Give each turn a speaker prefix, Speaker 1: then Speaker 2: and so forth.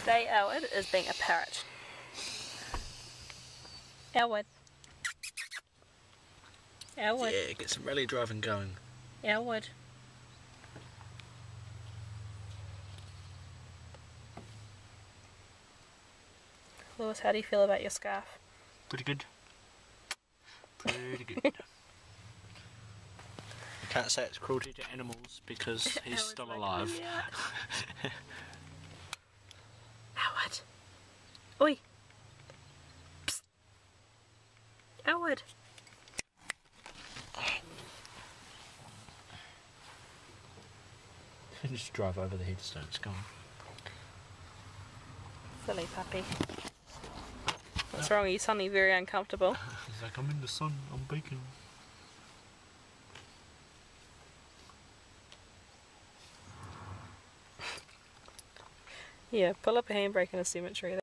Speaker 1: Today Elwood is being a parrot. Elwood. Elwood.
Speaker 2: Yeah, get some rally driving going.
Speaker 1: Elwood. Lewis, how do you feel about your scarf?
Speaker 2: Pretty good. Pretty good. I can't say it's cruelty to animals because he's still alive.
Speaker 1: Elwood. Oi. Psst. Elwood.
Speaker 2: Just drive over the headstone, it's gone.
Speaker 1: Silly puppy. What's wrong? Are you suddenly very uncomfortable?
Speaker 2: He's like, I'm in the sun, I'm baking.
Speaker 1: Yeah, pull up a handbrake in a cemetery.